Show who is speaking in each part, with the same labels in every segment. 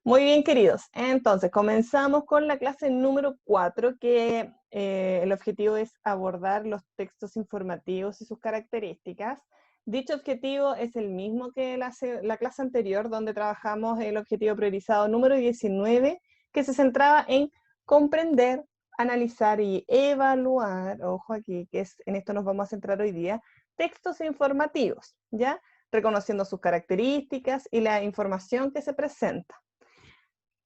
Speaker 1: Muy bien, queridos. Entonces, comenzamos con la clase número 4, que el objetivo es abordar los textos informativos y sus características. Dicho objetivo es el mismo que la clase anterior, donde trabajamos el objetivo priorizado número 19, que se centraba en comprender, analizar y evaluar, ojo aquí, en esto nos vamos a centrar hoy día, textos informativos, ¿ya? Reconociendo sus características y la información que se presenta.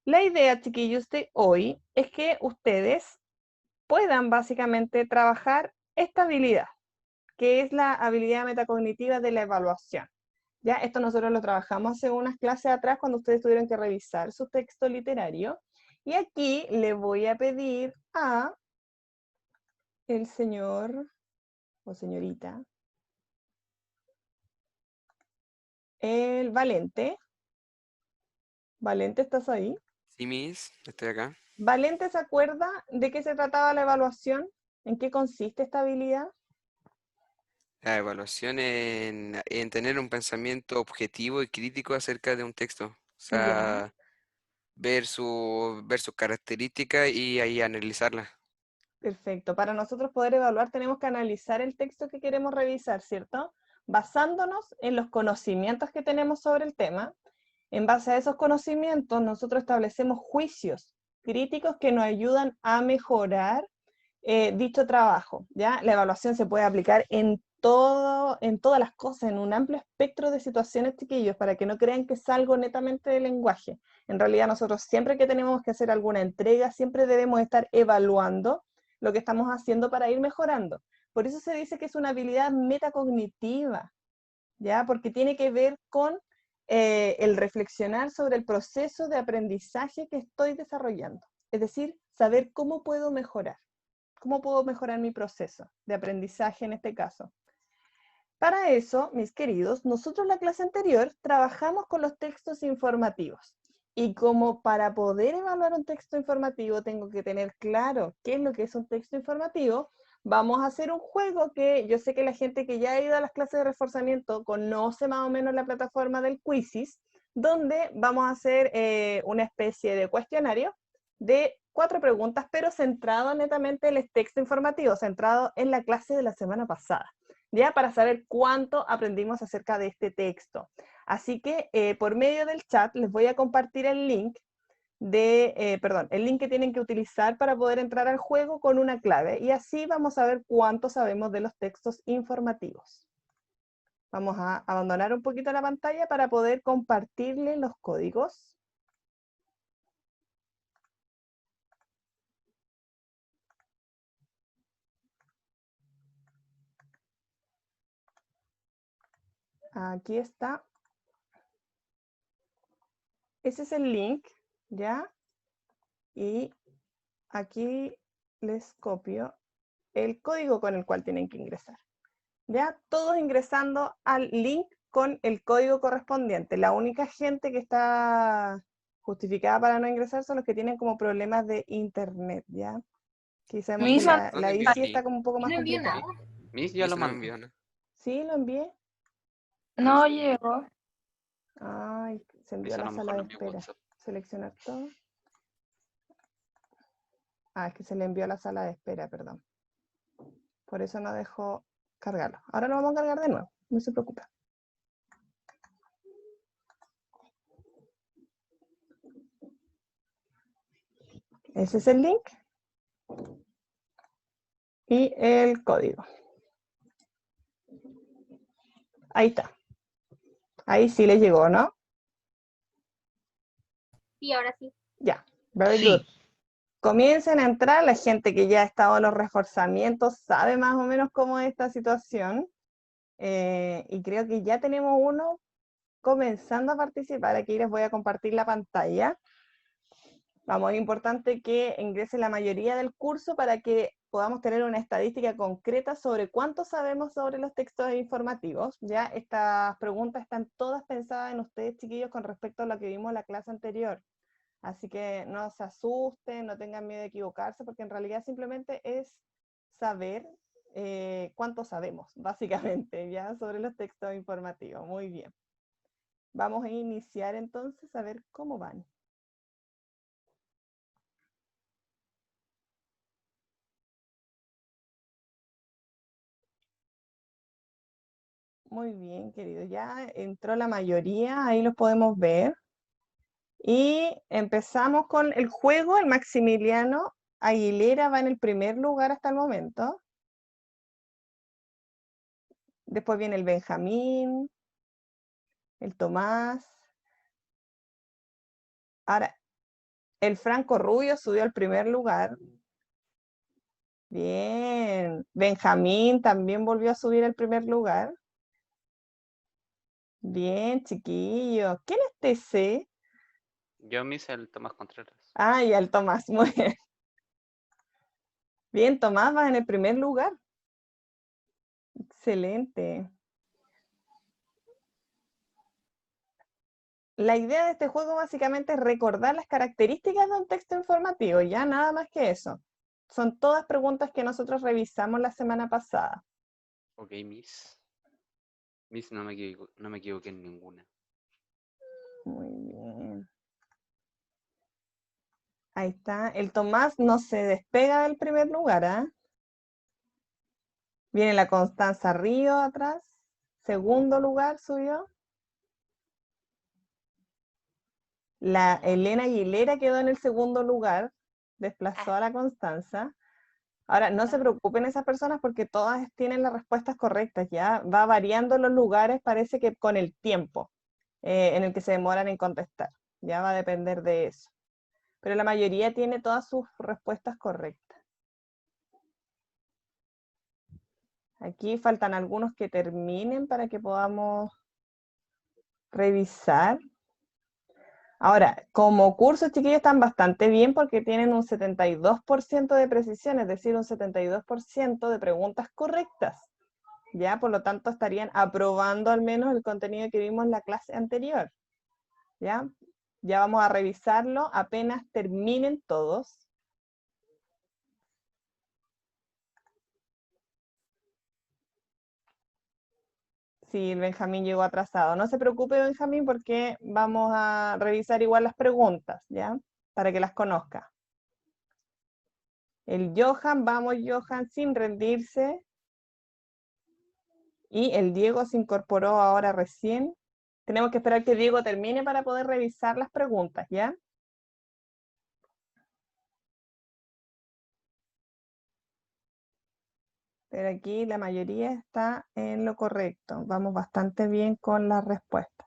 Speaker 1: La idea, chiquillos, de hoy es que ustedes puedan básicamente trabajar esta habilidad, que es la habilidad metacognitiva de la evaluación. Ya, esto nosotros lo trabajamos hace unas clases atrás cuando ustedes tuvieron que revisar su texto literario. Y aquí le voy a pedir a el señor o señorita, el Valente. Valente, ¿estás ahí?
Speaker 2: Sí, Miss, estoy acá.
Speaker 1: ¿Valente se acuerda de qué se trataba la evaluación? ¿En qué consiste esta habilidad?
Speaker 2: La evaluación en tener un pensamiento objetivo y crítico acerca de un texto. O
Speaker 1: Ya.
Speaker 2: sea, ver sus características y ahí analizarlas.
Speaker 1: Perfecto. Para nosotros poder evaluar tenemos que analizar el texto que queremos revisar, ¿cierto? Basándonos en los conocimientos que tenemos sobre el tema. En base a esos conocimientos, nosotros establecemos juicios críticos que nos ayudan a mejorar dicho trabajo, ¿ya? La evaluación se puede aplicar en todas las cosas, en un amplio espectro de situaciones, chiquillos, para que no crean que es algo netamente de lenguaje. En realidad, nosotros siempre que tenemos que hacer alguna entrega, siempre debemos estar evaluando lo que estamos haciendo para ir mejorando. Por eso se dice que es una habilidad metacognitiva, ¿ya? Porque tiene que ver con el reflexionar sobre el proceso de aprendizaje que estoy desarrollando. Es decir, saber cómo puedo mejorar mi proceso de aprendizaje en este caso. Para eso, mis queridos, nosotros en la clase anterior trabajamos con los textos informativos. Y como para poder evaluar un texto informativo tengo que tener claro qué es lo que es un texto informativo, vamos a hacer un juego que yo sé que la gente que ya ha ido a las clases de reforzamiento conoce más o menos la plataforma del Quizzes, donde vamos a hacer una especie de cuestionario de 4 preguntas, pero centrado netamente en el texto informativo, centrado en la clase de la semana pasada, ya para saber cuánto aprendimos acerca de este texto. Así que por medio del chat les voy a compartir el link el link que tienen que utilizar para poder entrar al juego con una clave, y así vamos a ver cuánto sabemos de los textos informativos. Vamos a abandonar un poquito la pantalla para poder compartirles los códigos. Aquí está. Ese es el link, ¿ya? Y aquí les copio el código con el cual tienen que ingresar. ¿Ya? Todos ingresando al link con el código correspondiente. La única gente que está justificada para no ingresar son los que tienen como problemas de internet, ¿ya? Aquí sabemos que
Speaker 3: Misma,
Speaker 1: la
Speaker 2: ¿Dónde envió el
Speaker 1: ICI está
Speaker 2: link?
Speaker 1: como un poco más
Speaker 3: no envió
Speaker 1: complicada.
Speaker 3: nada.
Speaker 4: Miss, ya lo
Speaker 2: Miss no
Speaker 4: mandé.
Speaker 2: envió, ¿no?
Speaker 1: ¿Sí? ¿Lo envié?
Speaker 3: No llegó.
Speaker 1: Ay, se envió a
Speaker 4: Miss, a
Speaker 1: la
Speaker 4: lo
Speaker 1: sala
Speaker 4: mejor
Speaker 1: de
Speaker 4: lo envió
Speaker 1: espera.
Speaker 4: WhatsApp.
Speaker 1: Seleccionar todo. Ah, es que se le envió a la sala de espera, perdón. Por eso no dejó cargarlo. Ahora lo vamos a cargar de nuevo, no se preocupe. Ese es el link y el código. Ahí está. Ahí sí le llegó, ¿no?
Speaker 5: Sí, ahora sí.
Speaker 1: Ya, very
Speaker 4: Sí.
Speaker 1: good. Comiencen a entrar, la gente que ya ha estado en los reforzamientos sabe más o menos cómo es esta situación. Y creo que ya tenemos uno comenzando a participar. Aquí les voy a compartir la pantalla. Vamos, es importante que ingrese la mayoría del curso para que podamos tener una estadística concreta sobre cuánto sabemos sobre los textos informativos. Ya estas preguntas están todas pensadas en ustedes, chiquillos, con respecto a lo que vimos en la clase anterior. Así que no se asusten, no tengan miedo de equivocarse, porque en realidad simplemente es saber cuánto sabemos, básicamente, ya sobre los textos informativos. Muy bien. Vamos a iniciar entonces a ver cómo van. Muy bien, querido. Ya entró la mayoría, ahí los podemos ver. Y empezamos con el juego. El Maximiliano Aguilera va en el primer lugar hasta el momento. Después viene el Benjamín, el Tomás. Ahora, el Franco Rubio subió al primer lugar. Bien. Benjamín también volvió a subir al primer lugar. Bien, chiquillo. ¿Quién es TC?
Speaker 4: Yo me hice el Tomás Contreras.
Speaker 1: Ah, y el Tomás. Muy bien. Bien, Tomás va en el primer lugar. Excelente. La idea de este juego básicamente es recordar las características de un texto informativo, ya nada más que eso. Son todas preguntas que nosotros revisamos la semana pasada.
Speaker 4: Ok, Miss. Miss, no me equivoqué en ninguna.
Speaker 1: Muy bien. Ahí está. El Tomás no se despega del primer lugar, ¿ah? Viene la Constanza Río atrás. Segundo lugar subió. La Elena Aguilera quedó en el segundo lugar. Desplazó a la Constanza. Ahora, no se preocupen esas personas porque todas tienen las respuestas correctas, ya va variando los lugares, parece que con el tiempo en el que se demoran en contestar, ya va a depender de eso. Pero la mayoría tiene todas sus respuestas correctas. Aquí faltan algunos que terminen para que podamos revisar. Ahora, como cursos, chiquillos, están bastante bien porque tienen un 72% de precisión, es decir, un 72% de preguntas correctas. ¿Ya? Por lo tanto, estarían aprobando al menos el contenido que vimos en la clase anterior. ¿Ya? Ya vamos a revisarlo apenas terminen todos. Sí, el Benjamín llegó atrasado. No se preocupe, Benjamín, porque vamos a revisar igual las preguntas, ¿ya? Para que las conozca. El Johan, vamos Johan, sin rendirse. Y el Diego se incorporó ahora recién. Tenemos que esperar que Diego termine para poder revisar las preguntas, ¿ya? Pero aquí la mayoría está en lo correcto. Vamos bastante bien con las respuestas.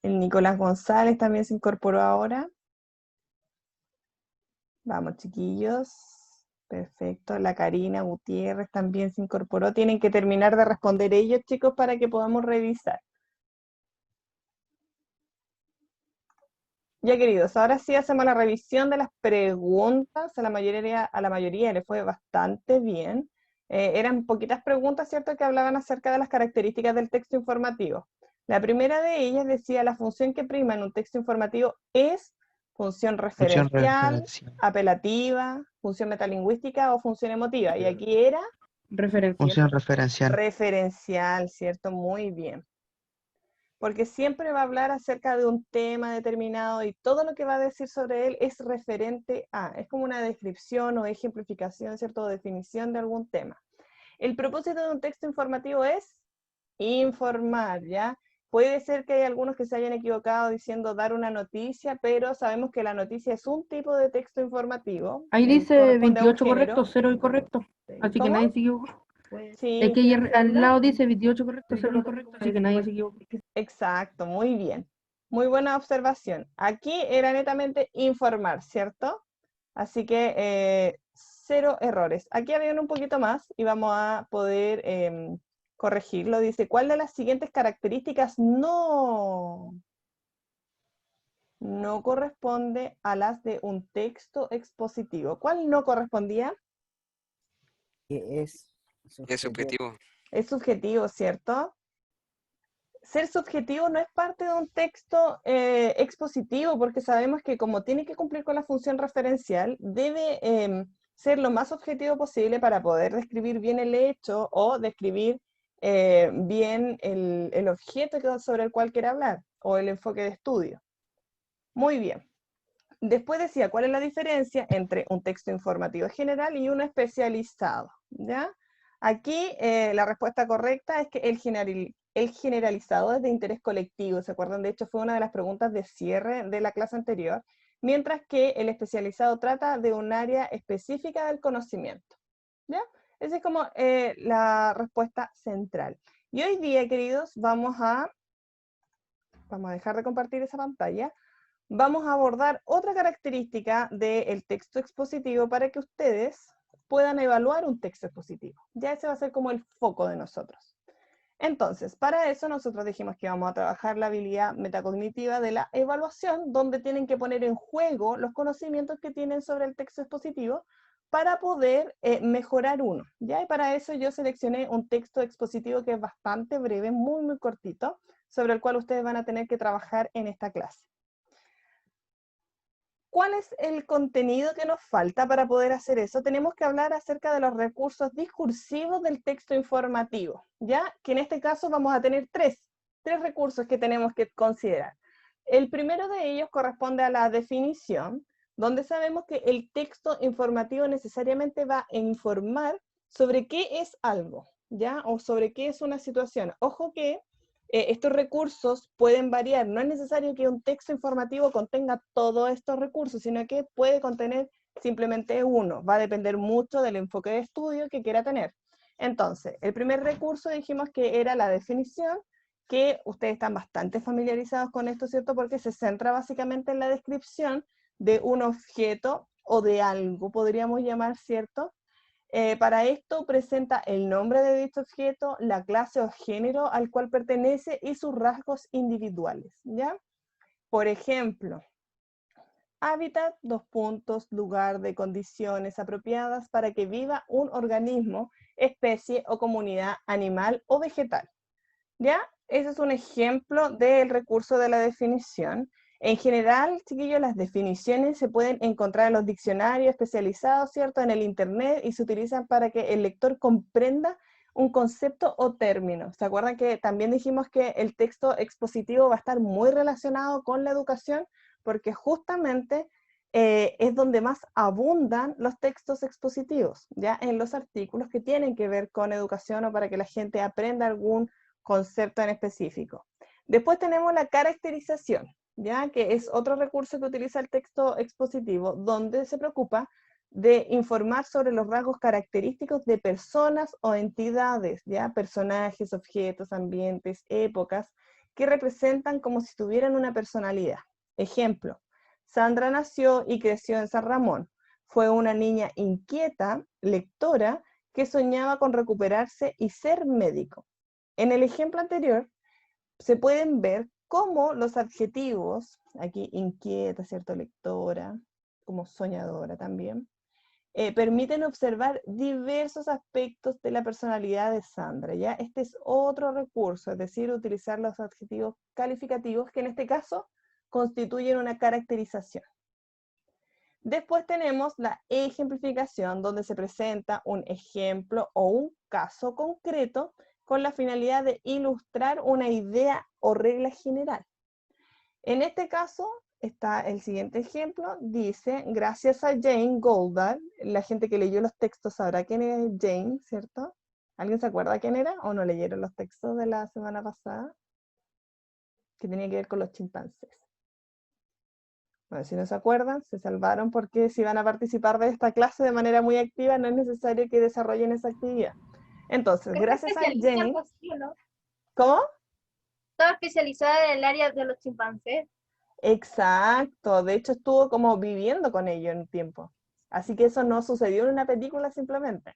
Speaker 1: El Nicolás González también se incorporó ahora. Vamos, chiquillos. Perfecto. La Karina Gutiérrez también se incorporó. Tienen que terminar de responder ellos, chicos, para que podamos revisar. Ya, queridos, ahora sí hacemos la revisión de las preguntas. A la mayoría le fue bastante bien. Eran poquitas preguntas, ¿cierto?, que hablaban acerca de las características del texto informativo. La primera de ellas decía: la función que prima en un texto informativo es función referencial, apelativa, función metalingüística o función emotiva. Y aquí era
Speaker 5: Función referencial.
Speaker 1: referencial, ¿cierto? Muy bien. Porque siempre va a hablar acerca de un tema determinado y todo lo que va a decir sobre él es referente a, es como una descripción o ejemplificación, ¿cierto? O definición de algún tema. El propósito de un texto informativo es informar, ¿ya? Puede ser que hay algunos que se hayan equivocado diciendo dar una noticia, pero sabemos que la noticia es un tipo de texto informativo.
Speaker 3: Ahí dice
Speaker 1: corresponde a un
Speaker 3: 28 correcto,
Speaker 1: género.
Speaker 3: 0 incorrecto. Así que
Speaker 1: ¿Cómo?
Speaker 3: nadie se equivocó.
Speaker 1: Sí,
Speaker 3: Es que ahí al lado dice 28 correcto, 0 incorrecto, así que nadie se equivocó.
Speaker 1: exacto, muy bien. Muy buena observación. Aquí era netamente informar, ¿cierto? Así que 0 errores. Aquí había un poquito más y vamos a poder corregirlo. Dice: ¿cuál de las siguientes características no corresponde a las de un texto expositivo? ¿Cuál no correspondía?
Speaker 6: Que es
Speaker 2: Es subjetivo.
Speaker 1: Es subjetivo, ¿cierto? Ser subjetivo no es parte de un texto expositivo, porque sabemos que como tiene que cumplir con la función referencial, debe ser lo más objetivo posible para poder describir bien el hecho o describir bien el objeto sobre el cual quiere hablar, o el enfoque de estudio. Muy bien. Después decía, ¿cuál es la diferencia entre un texto informativo general y uno especializado? ¿Ya? Aquí la respuesta correcta es que el generalizado es de interés colectivo, ¿se acuerdan? De hecho, fue una de las preguntas de cierre de la clase anterior, mientras que el especializado trata de un área específica del conocimiento. ¿Ya? Esa es como la respuesta central. Y hoy día, queridos, vamos a dejar de compartir esa pantalla. Vamos a abordar otra característica del texto expositivo para que ustedes puedan evaluar un texto expositivo. Ya ese va a ser como el foco de nosotros. Entonces, para eso nosotros dijimos que vamos a trabajar la habilidad metacognitiva de la evaluación, donde tienen que poner en juego los conocimientos que tienen sobre el texto expositivo para poder mejorar uno. ¿Ya? Y para eso yo seleccioné un texto expositivo que es bastante breve, muy, muy cortito, sobre el cual ustedes van a tener que trabajar en esta clase. ¿Cuál es el contenido que nos falta para poder hacer eso? Tenemos que hablar acerca de los recursos discursivos del texto informativo, ¿ya? Que en este caso vamos a tener tres recursos que tenemos que considerar. El primero de ellos corresponde a la definición, donde sabemos que el texto informativo necesariamente va a informar sobre qué es algo, ¿ya? O sobre qué es una situación. Ojo que estos recursos pueden variar. No es necesario que un texto informativo contenga todos estos recursos, sino que puede contener simplemente uno. Va a depender mucho del enfoque de estudio que quiera tener. Entonces, el primer recurso dijimos que era la definición, que ustedes están bastante familiarizados con esto, ¿cierto? Porque se centra básicamente en la descripción de un objeto o de algo, podríamos llamar, ¿cierto? Para esto presenta el nombre de dicho objeto, la clase o género al cual pertenece y sus rasgos individuales, ¿ya? Por ejemplo, hábitat, lugar de condiciones apropiadas para que viva un organismo, especie o comunidad animal o vegetal, ¿ya? Ese es un ejemplo del recurso de la definición. En general, chiquillos, las definiciones se pueden encontrar en los diccionarios especializados, ¿cierto? En el internet, y se utilizan para que el lector comprenda un concepto o término. ¿Se acuerdan que también dijimos que el texto expositivo va a estar muy relacionado con la educación? Porque justamente es donde más abundan los textos expositivos, ¿ya? En los artículos que tienen que ver con educación o para que la gente aprenda algún concepto en específico. Después tenemos la caracterización, ¿ya? Que es otro recurso que utiliza el texto expositivo, donde se preocupa de informar sobre los rasgos característicos de personas o entidades, ¿ya? Personajes, objetos, ambientes, épocas, que representan como si tuvieran una personalidad. Ejemplo, Sandra nació y creció en San Ramón. Fue una niña inquieta, lectora, que soñaba con recuperarse y ser médico. En el ejemplo anterior, se pueden ver cómo los adjetivos, aquí inquieta, ¿cierto? Lectora, como soñadora también, permiten observar diversos aspectos de la personalidad de Sandra, ¿ya? Este es otro recurso, es decir, utilizar los adjetivos calificativos, que en este caso constituyen una caracterización. Después tenemos la ejemplificación, donde se presenta un ejemplo o un caso concreto con la finalidad de ilustrar una idea o regla general. En este caso está el siguiente ejemplo, dice, gracias a Jane Goldberg, la gente que leyó los textos sabrá quién es Jane, ¿cierto? ¿Alguien se acuerda quién era o no leyeron los textos de la semana pasada? Que tenía que ver con los chimpancés. Bueno, si no se acuerdan, se salvaron porque si van a participar de esta clase de manera muy activa, no es necesario que desarrollen esa actividad. Entonces, gracias a Jane...
Speaker 7: ¿no?
Speaker 1: ¿Cómo?
Speaker 7: Estaba especializada en el área de los chimpancés.
Speaker 1: Exacto, de hecho estuvo como viviendo con ellos en un tiempo. Así que eso no sucedió en una película simplemente,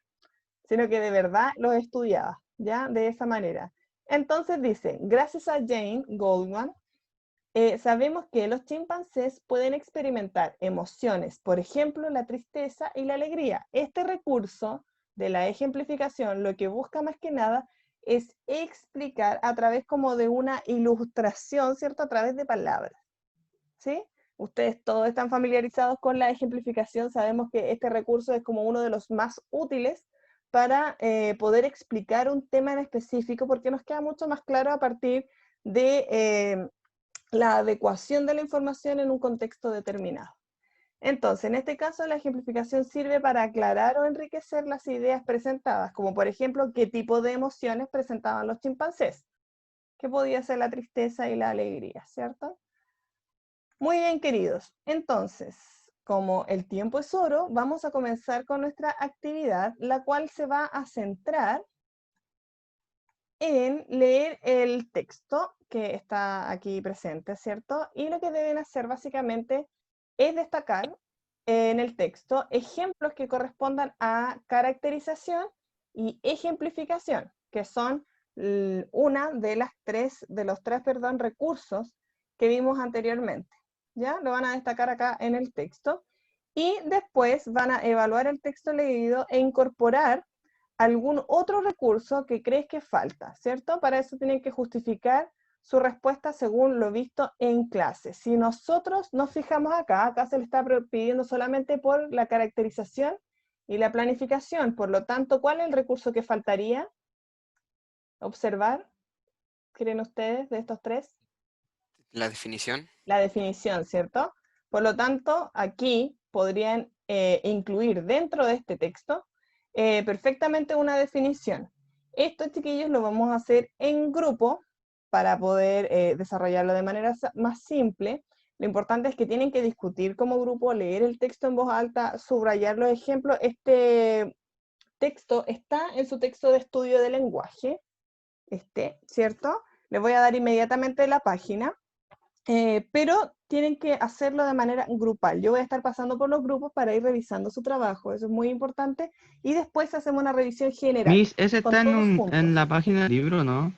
Speaker 1: sino que de verdad los estudiaba, ¿ya? De esa manera. Entonces dice, gracias a Jane Goldman, sabemos que los chimpancés pueden experimentar emociones, por ejemplo, la tristeza y la alegría. Este recurso de la ejemplificación lo que busca más que nada es explicar a través como de una ilustración, ¿cierto? A través de palabras, ¿sí? Ustedes todos están familiarizados con la ejemplificación, sabemos que este recurso es como uno de los más útiles para poder explicar un tema en específico, porque nos queda mucho más claro a partir de la adecuación de la información en un contexto determinado. Entonces, en este caso, la ejemplificación sirve para aclarar o enriquecer las ideas presentadas, como por ejemplo, qué tipo de emociones presentaban los chimpancés, que podía ser la tristeza y la alegría, ¿cierto? Muy bien, queridos. Entonces, como el tiempo es oro, vamos a comenzar con nuestra actividad, la cual se va a centrar en leer el texto que está aquí presente, ¿cierto? Y lo que deben hacer básicamente es destacar en el texto ejemplos que correspondan a caracterización y ejemplificación, que son una de los tres recursos que vimos anteriormente. ¿Ya? Lo van a destacar acá en el texto. Y después van a evaluar el texto leído e incorporar algún otro recurso que crees que falta, ¿cierto? Para eso tienen que justificar su respuesta según lo visto en clase. Si nosotros nos fijamos acá se le está pidiendo solamente por la caracterización y la planificación. Por lo tanto, ¿cuál es el recurso que faltaría? Observar. ¿Creen ustedes de estos tres?
Speaker 2: La definición.
Speaker 1: La definición, ¿cierto? Por lo tanto, aquí podrían incluir dentro de este texto perfectamente una definición. Esto, chiquillos, lo vamos a hacer en grupo para poder desarrollarlo de manera más simple. Lo importante es que tienen que discutir como grupo, leer el texto en voz alta, subrayar los ejemplos. Este texto está en su texto de estudio de lenguaje, ¿cierto? Les voy a dar inmediatamente la página. Pero tienen que hacerlo de manera grupal. Yo voy a estar pasando por los grupos para ir revisando su trabajo, eso es muy importante, y después hacemos una revisión general.
Speaker 5: Miss, ese
Speaker 1: con
Speaker 5: está
Speaker 1: todos
Speaker 5: en
Speaker 1: juntos.
Speaker 5: la página del libro, ¿no?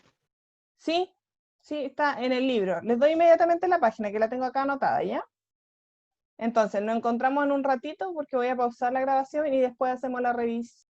Speaker 1: Sí, está en el libro. Les doy inmediatamente la página, que la tengo acá anotada, ¿ya? Entonces, nos encontramos en un ratito porque voy a pausar la grabación y después hacemos la revisión.